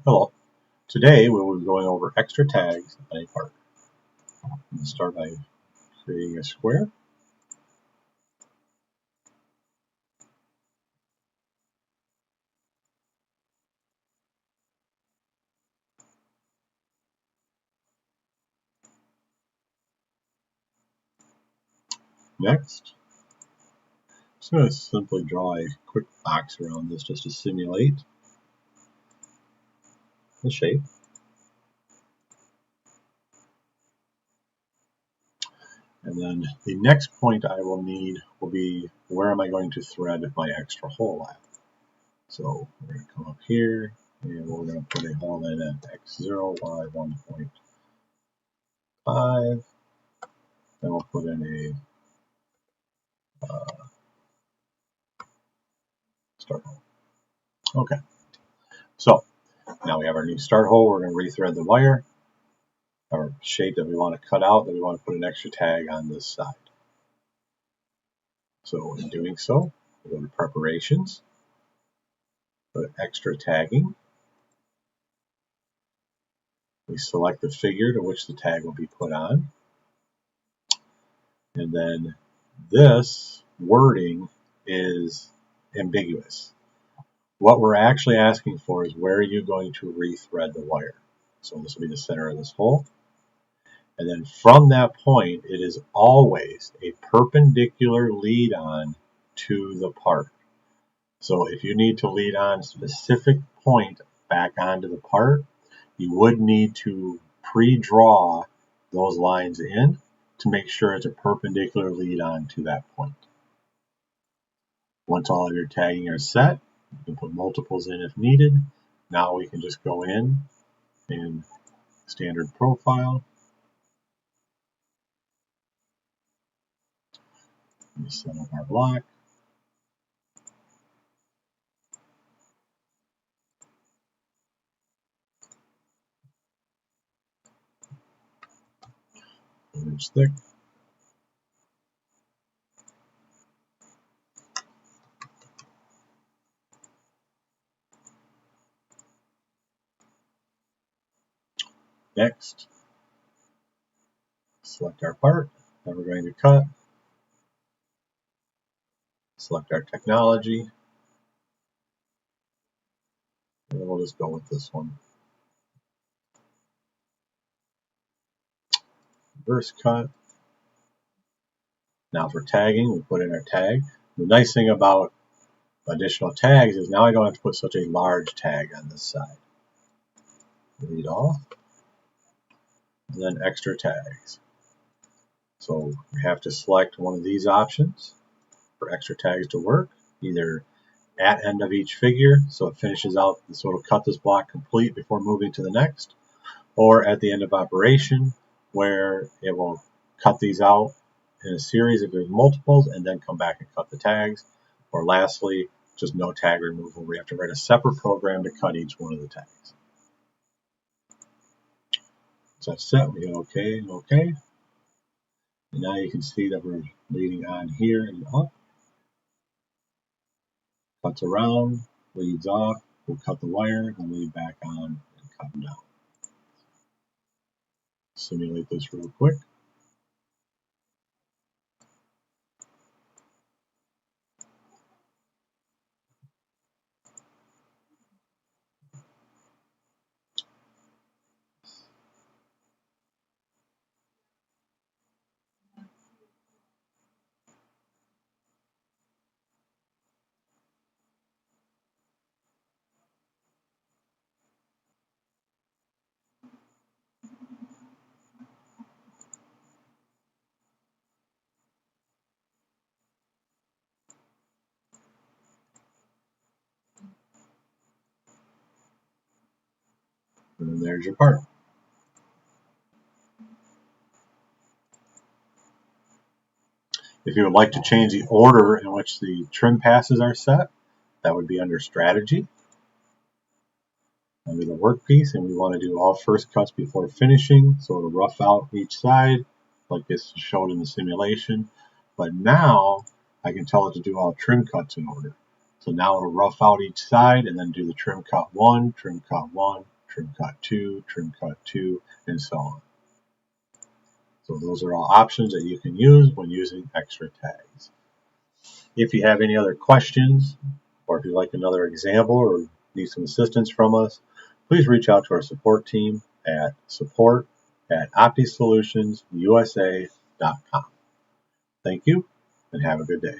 Hello. Today we will be going over extra tags on a part. Let's start by creating a square. Next, I'm just going to simply draw a quick box around this just to simulate the shape. And then the next point I will need will be, where am I going to thread my extra hole at? So we're going to come up here and we're going to put a hole in at x0, y 1.5. Then we'll put in a start hole. Okay, so now we have our new start hole. We're going to rethread the wire, our shape that we want to cut out, that we want to put an extra tag on this side. So in doing so, we go to preparations, go to extra tagging. We select the figure to which the tag will be put on. And then this wording is ambiguous. What we're actually asking for is, where are you going to rethread the wire? So this will be the center of this hole. And then from that point, it is always a perpendicular lead on to the part. So if you need to lead on a specific point back onto the part, you would need to pre-draw those lines in to make sure it's a perpendicular lead on to that point. Once all of your tagging are set, you can put multiples in if needed. Now we can just go in and standard profile. We set up our block. Inch thick. Next, select our part that we're going to cut. Select our technology. And we'll just go with this one. Reverse cut. Now for tagging, we put in our tag. The nice thing about additional tags is now I don't have to put such a large tag on this side. Delete off. And then extra tags. So we have to select one of these options for extra tags to work, either at end of each figure, so it finishes out, so it'll cut this block complete before moving to the next, or at the end of operation, where it will cut these out in a series if there's multiples, and then come back and cut the tags, or lastly, just no tag removal. We have to write a separate program to cut each one of the tags. So that's set. We hit OK and OK. And now you can see that we're leading on here and up. Cuts around, leads off, we'll cut the wire, then lead back on and cut them down. Simulate this real quick. And then there's your part. If you would like to change the order in which the trim passes are set, that would be under Strategy, under the Workpiece, and we want to do all first cuts before finishing, so it'll rough out each side, like this showed in the simulation. But now I can tell it to do all trim cuts in order. So now it'll rough out each side and then do the trim cut 1, trim cut 1, trim cut 2, trim cut 2, and so on. So those are all options that you can use when using extra tags. If you have any other questions, or if you'd like another example or need some assistance from us, please reach out to our support team at support@OptiSolutionsUSA.com. Thank you, and have a good day.